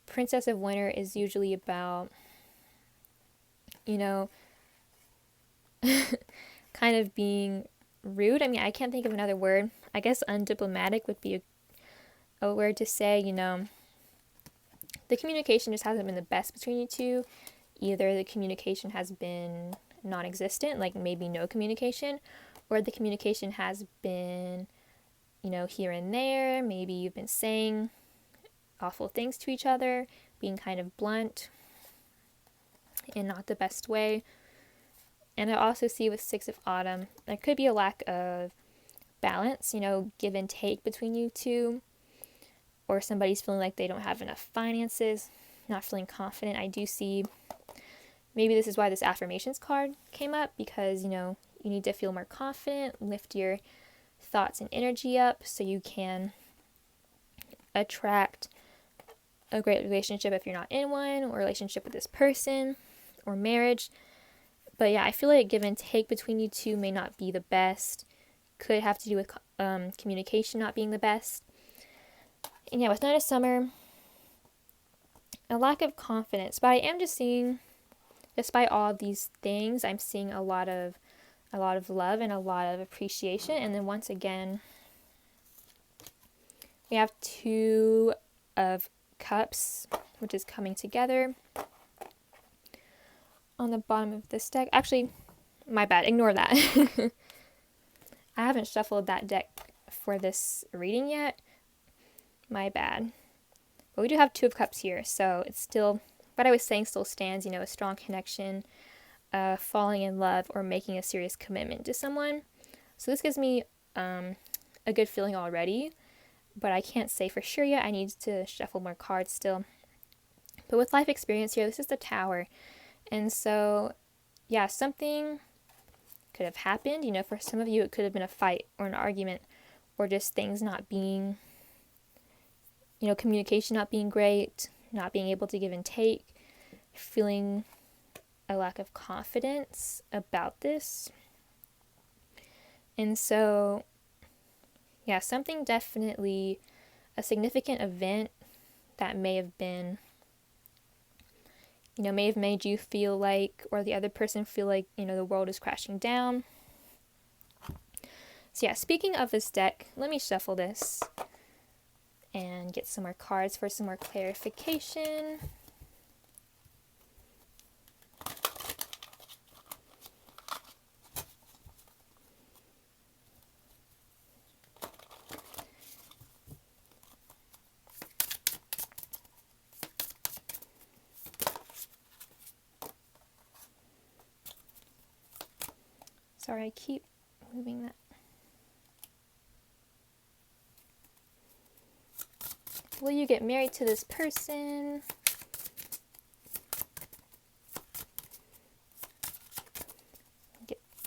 Princess of Winter is usually about, kind of being rude. I mean, I can't think of another word. I guess undiplomatic would be a word to say. The communication just hasn't been the best between you two. Either the communication has been non-existent, like maybe no communication, or the communication has been, here and there. Maybe you've been saying awful things to each other, being kind of blunt in not the best way. And I also see with 6 of autumn, there could be a lack of balance, give and take between you two, or somebody's feeling like they don't have enough finances, not feeling confident. I do see, maybe this is why this affirmations card came up, because, you need to feel more confident, lift your thoughts and energy up so you can attract a great relationship if you're not in one, or relationship with this person, or marriage. But yeah, I feel like give and take between you two may not be the best. Could have to do with communication not being the best. And yeah, with 9 of summer, a lack of confidence. But I am just seeing, despite all of these things, I'm seeing a lot of love and a lot of appreciation. And then once again, we have 2 of cups, which is coming together. on the bottom of this deck. Actually, my bad, ignore that. I haven't shuffled that deck for this reading yet. My bad. But we do have Two of Cups here, so it's still, what I was saying still stands, you know, a strong connection, falling in love, or making a serious commitment to someone. So this gives me a good feeling already, but I can't say for sure yet. I need to shuffle more cards still. But with life experience here, this is the Tower. And so, yeah, something could have happened. You know, for some of you, it could have been a fight or an argument, or just things not being, you know, communication not being great, not being able to give and take, feeling a lack of confidence about this. And so, yeah, something definitely, a significant event that may have been, you know, may have made you feel like, or the other person feel like, you know, the world is crashing down. So yeah, speaking of this deck, let me shuffle this and get some more cards for some more clarification. Sorry, I keep moving that. Will you get married to this person?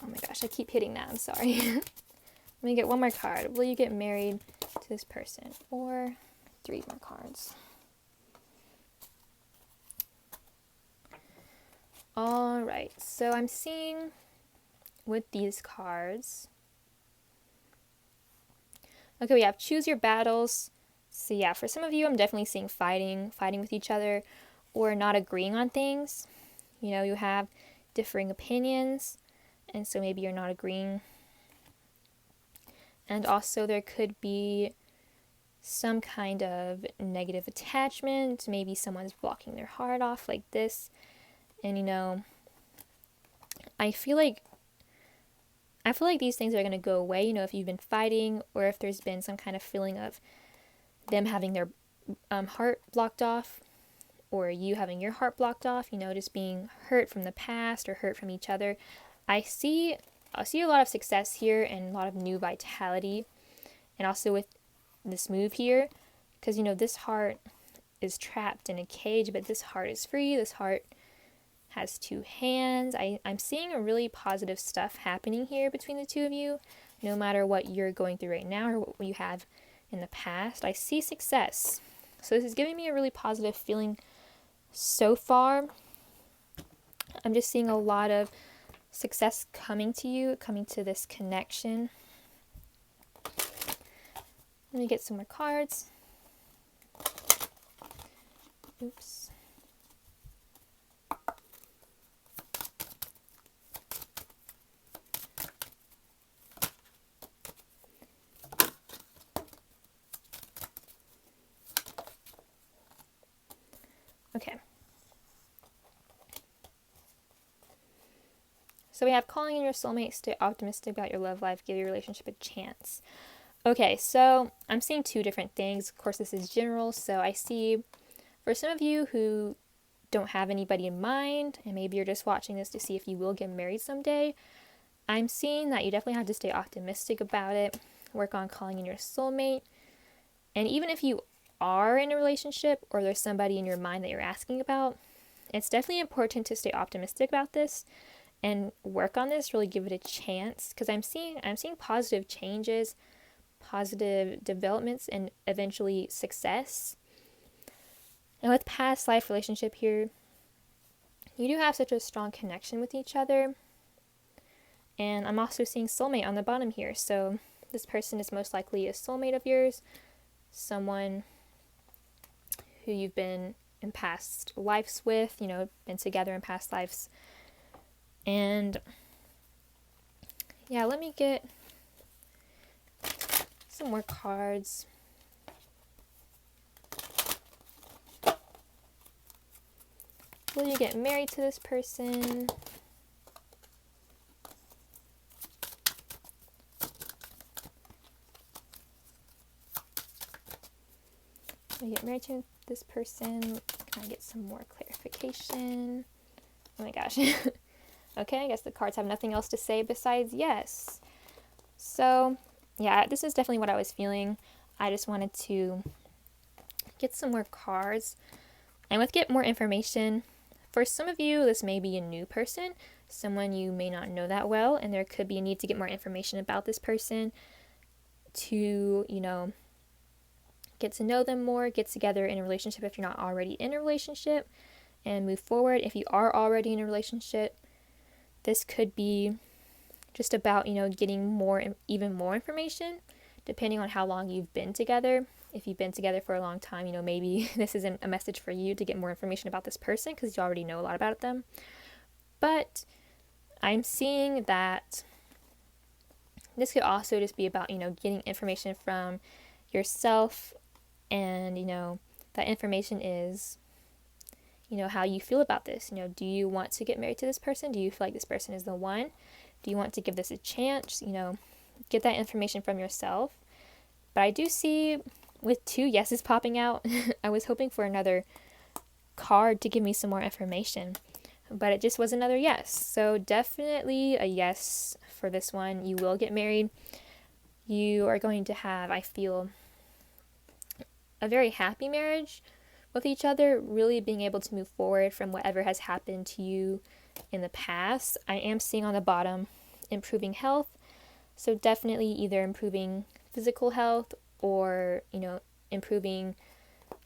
Oh my gosh, I keep hitting that. I'm sorry. Let me get one more card. Will you get married to this person? Or 3 more cards. All right, so I'm seeing with these cards. Okay, we have choose your battles. So yeah, for some of you, I'm definitely seeing fighting with each other, or not agreeing on things. You know, you have differing opinions, and so maybe you're not agreeing. And also there could be some kind of negative attachment. Maybe someone's blocking their heart off like this. And you know, I feel like these things are going to go away, you know, if you've been fighting, or if there's been some kind of feeling of them having their heart blocked off, or you having your heart blocked off, you know, just being hurt from the past or hurt from each other. I see a lot of success here and a lot of new vitality. And also with this move here, because, you know, this heart is trapped in a cage, but this heart is free. This heart has 2 hands. I'm seeing a really positive stuff happening here between the two of you, no matter what you're going through right now or what you have in the past. I see success. So this is giving me a really positive feeling so far. I'm just seeing a lot of success coming to you, coming to this connection. Let me get some more cards. Oops. Okay. So we have calling in your soulmate, stay optimistic about your love life, give your relationship a chance. Okay, so I'm seeing 2 different things. Of course, this is general, so I see for some of you who don't have anybody in mind, and maybe you're just watching this to see if you will get married someday, I'm seeing that you definitely have to stay optimistic about it, work on calling in your soulmate, and even if you are in a relationship or there's somebody in your mind that you're asking about, it's definitely important to stay optimistic about this and work on this, really give it a chance, because I'm seeing positive changes, positive developments, and eventually success. And with past life relationship here, you do have such a strong connection with each other. And I'm also seeing soulmate on the bottom here. So this person is most likely a soulmate of yours, someone who you've been in past lives with, you know, been together in past lives. And yeah, let me get some more cards. Will you get married to this person? Will you get married to this person? Can I get some more clarification? Oh my gosh. Okay, I guess the cards have nothing else to say besides yes. So, yeah, this is definitely what I was feeling. I just wanted to get some more cards. And with get more information, for some of you, this may be a new person, someone you may not know that well, and there could be a need to get more information about this person to, get to know them more, get together in a relationship if you're not already in a relationship, and move forward if you are already in a relationship. This could be just about, getting even more information, depending on how long you've been together. If you've been together for a long time, maybe this isn't a message for you to get more information about this person because you already know a lot about them. But I'm seeing that this could also just be about, getting information from yourself, and, that information is, how you feel about this. Do you want to get married to this person? Do you feel like this person is the one? Do you want to give this a chance? Get that information from yourself. But I do see with 2 yeses popping out, I was hoping for another card to give me some more information, but it just was another yes. So definitely a yes for this one. You will get married. You are going to have, I feel, a very happy marriage with each other, really being able to move forward from whatever has happened to you in the past. I am seeing on the bottom improving health. So definitely either improving physical health or, improving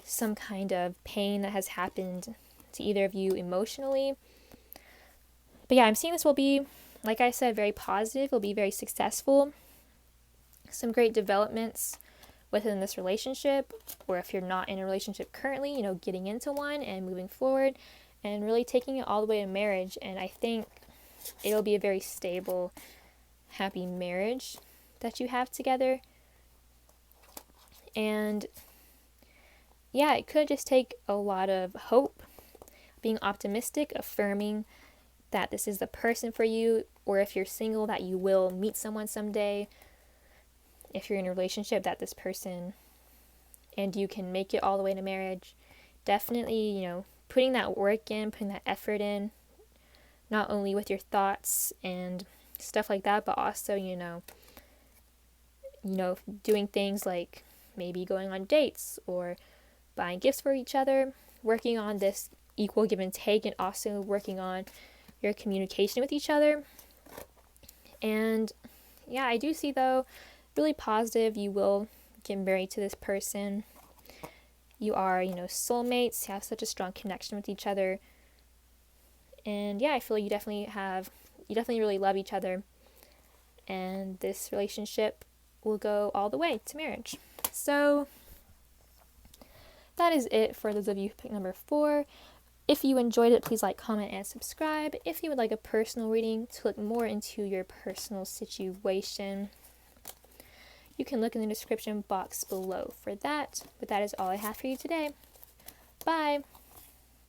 some kind of pain that has happened to either of you emotionally. But yeah, I'm seeing this will be, like I said, very positive. Will be very successful. Some great developments within this relationship, or if you're not in a relationship currently, getting into one and moving forward and really taking it all the way to marriage. And I think it'll be a very stable, happy marriage that you have together. And yeah, it could just take a lot of hope, being optimistic, affirming that this is the person for you, or if you're single, that you will meet someone someday. If you're in a relationship, that this person and you can make it all the way to marriage. Definitely, putting that work in, putting that effort in, not only with your thoughts and stuff like that, but also, doing things like maybe going on dates or buying gifts for each other, working on this equal give and take, and also working on your communication with each other. And yeah, I do see, though, really positive. You will get married to this person. You are, soulmates. You have such a strong connection with each other. And yeah, I feel you definitely really love each other. And this relationship will go all the way to marriage. So that is it for those of you who picked number 4. If you enjoyed it, please like, comment, and subscribe. If you would like a personal reading to look more into your personal situation, you can look in the description box below for that. But that is all I have for you today. Bye!